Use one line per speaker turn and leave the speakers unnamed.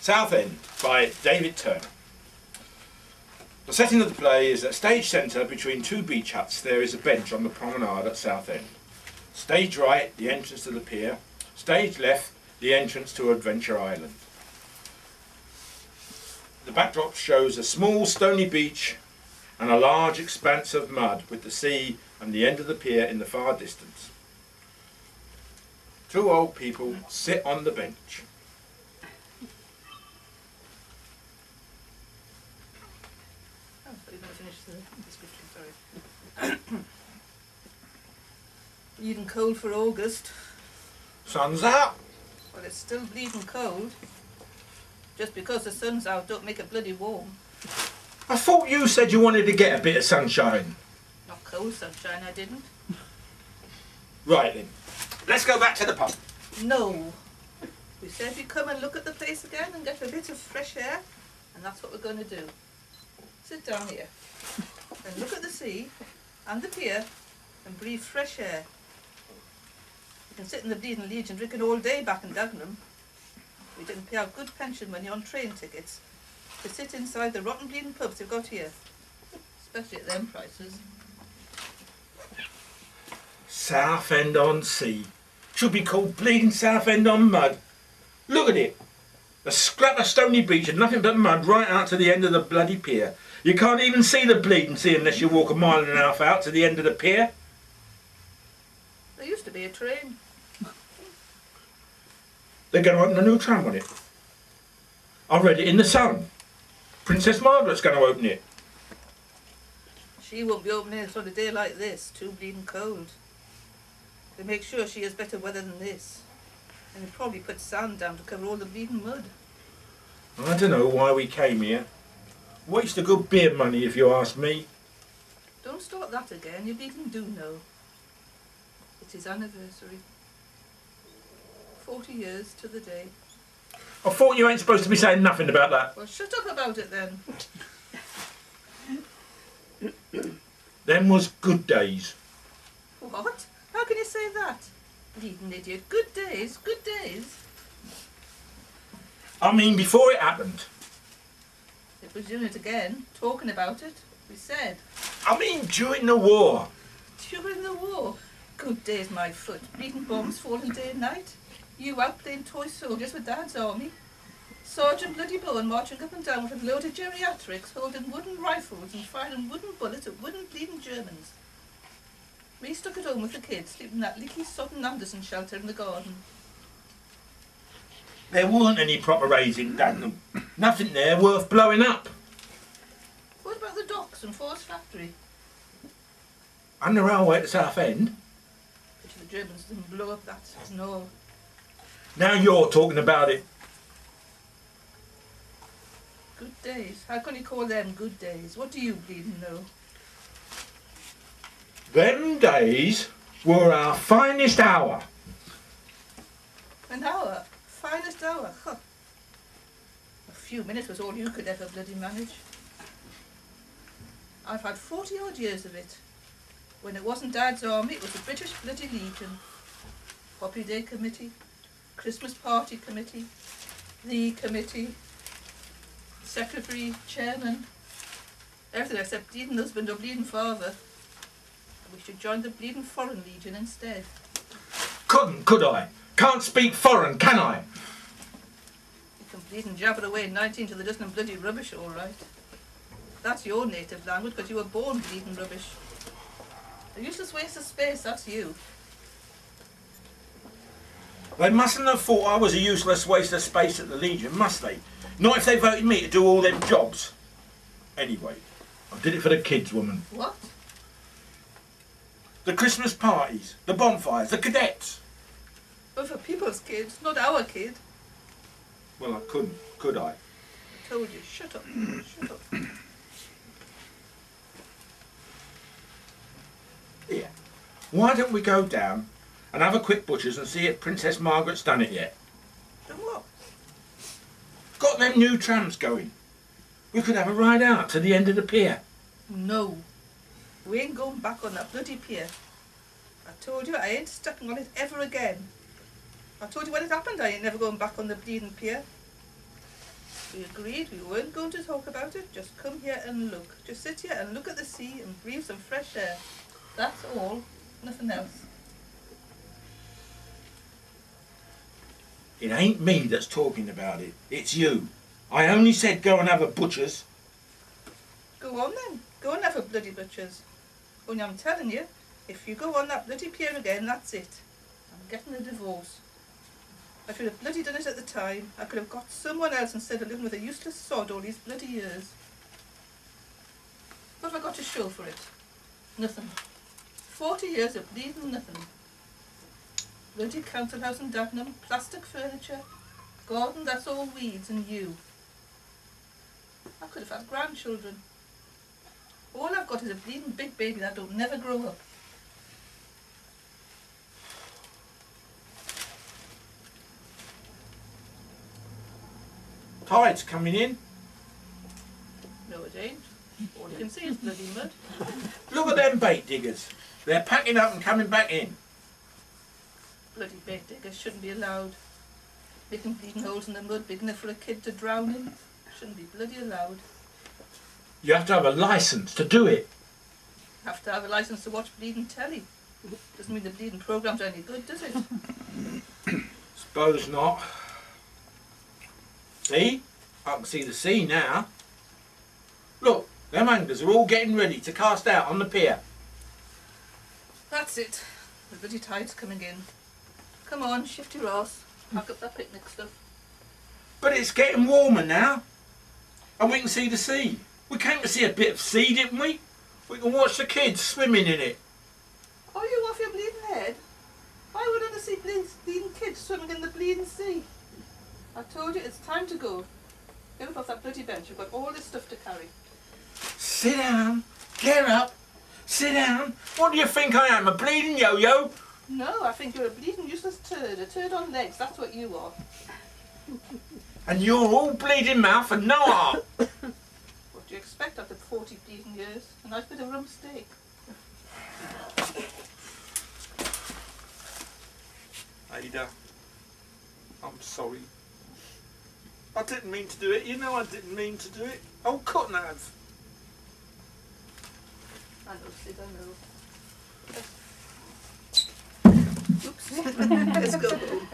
Southend by David Turner. The setting of the play is at stage centre between two beach huts. There is a bench on the promenade at Southend. Stage right, the entrance to the pier. Stage left, the entrance to Adventure Island. The backdrop shows a small stony beach and a large expanse of mud with the sea and the end of the pier in the far distance. Two old people sit on the bench.
Bleeding cold for August.
Sun's out.
Well, it's still bleeding cold. Just because the sun's out don't make it bloody warm.
I thought you said you wanted to get a bit of sunshine.
Not cold sunshine, I didn't.
Right then, let's go back to the pub.
No. We said we'd come and look at the place again and get a bit of fresh air, and that's what we're going to do. Sit down here and look at the sea and the pier and breathe fresh air. You can sit in the Bleeding Legion drinking all day back in Dagenham. We didn't pay out good pension money on train tickets to sit inside the rotten bleeding pubs they've got here, especially at them prices.
Southend-on-Sea. Should be called Bleeding Southend-on-Mud. Look at it. A scrap of stony beach and nothing but mud right out to the end of the bloody pier. You can't even see the bleeding sea unless you walk a mile and a half out to the end of the pier.
There used to be a train.
They're going to open a new tram on it. I read it in the Sun. Princess Margaret's going to open it.
She won't be opening it on a day like this, too bleeding cold. They make sure she has better weather than this. And they probably put sand down to cover all the bleeding mud.
I don't know why we came here. Waste of good beer money if you ask me.
Don't start that again, you bleeding do know. It is anniversary. 40 years to the day.
I thought you ain't supposed to be saying nothing about that.
Well, shut up about it then.
Them was good days.
What? How can you say that? Bleeding idiot. Good days, good days.
I mean, before it happened.
If we're doing it again, talking about it, we said.
I mean, during the war.
During the war. Good days, my foot. Bleeding bombs falling day and night. You out playing toy soldiers with Dad's army. Sergeant Bloody Bowen marching up and down with a load of geriatrics, holding wooden rifles and firing wooden bullets at wooden bleeding Germans. Me stuck at home with the kids, sleeping in that leaky Southend Anderson shelter in the garden.
There weren't any proper raids in Dagenham. Nothing there worth blowing up.
What about the docks and Ford's factory?
And the railway at Southend.
Which the Germans didn't blow up that, no.
Now you're talking about it.
Good days. How can you call them good days? What do you bleeding know?
Them days were our finest hour.
An hour? Finest hour? Huh. A few minutes was all you could ever bloody manage. I've had 40 odd years of it. When it wasn't Dad's army, it was the British Bloody Legion. Poppy Day Committee, Christmas Party Committee, the Committee, Secretary, Chairman, everything except bleeding husband or bleeding father. We should join the bleeding Foreign Legion instead.
Couldn't, could I? Can't speak foreign, can I?
You can bleeding jabber away 19 to the dozen of bloody rubbish, all right. That's your native language because you were born bleeding rubbish. A useless waste of space, that's you.
They mustn't have thought I was a useless waste of space at the Legion, must they? Not if they voted me to do all them jobs. Anyway, I did it for the kids, woman.
What?
The Christmas parties, the bonfires, the cadets.
But for people's kids, not our kid.
Well, I couldn't, could I?
I told you, shut up, shut up.
Here, why don't we go down and have a quick butcher's and see if Princess Margaret's done it yet?
And what?
Got them new trams going. We could have a ride out to the end of the pier.
No. We ain't going back on that bloody pier. I told you I ain't stepping on it ever again. I told you when it happened I ain't never going back on the bleeding pier. We agreed we weren't going to talk about it, just come here and look. Just sit here and look at the sea and breathe some fresh air. That's all, nothing else.
It ain't me that's talking about it, it's you. I only said go and have a butcher's.
Go on then, go and have a bloody butcher's. Only I'm telling you, if you go on that bloody pier again, that's it. I'm getting a divorce. I should have bloody done it at the time. I could have got someone else instead of living with a useless sod all these bloody years. What have I got to show for it? Nothing. 40 years of bleeding nothing. Bloody council house in Dagenham, plastic furniture, garden that's all weeds and you. I could have had grandchildren. All I've got is a bleeding big baby that don't never grow up.
Tide's coming in.
No, it ain't. All you can see is bloody mud.
Look at them bait diggers. They're packing up and coming back in.
Bloody bait diggers shouldn't be allowed. Making bleeding holes in the mud big enough for a kid to drown in. Shouldn't be bloody allowed.
You have to have a licence to do it.
Have to have a licence to watch bleeding telly. Doesn't mean the bleeding programmes are any good, does it?
Suppose not. See? I can see the sea now. Look, them anglers are all getting ready to cast out on the pier.
That's it. The bloody tide's coming in. Come on, shift your arse. Pack up that picnic stuff.
But it's getting warmer now. And we can see the sea. We came to see a bit of sea, didn't we? We can watch the kids swimming in it.
Are you off your bleeding head? Why would I want to see bleeding kids swimming in the bleeding sea? I told you it's time to go. Get up off that bloody bench. You've got all this stuff to carry.
Sit down. Get up. Sit down. What do you think I am, a bleeding yo-yo?
No, I think you're a bleeding useless turd. A turd on legs. That's what you are.
And you're all bleeding mouth and no heart.
What do you expect after 40 bleeding years? A nice bit of rump steak.
Ada, I'm sorry. I didn't mean to do it. You know I didn't mean to do it. Oh, couldn't have.
I know, Sid, I know. Oops. Let's go home.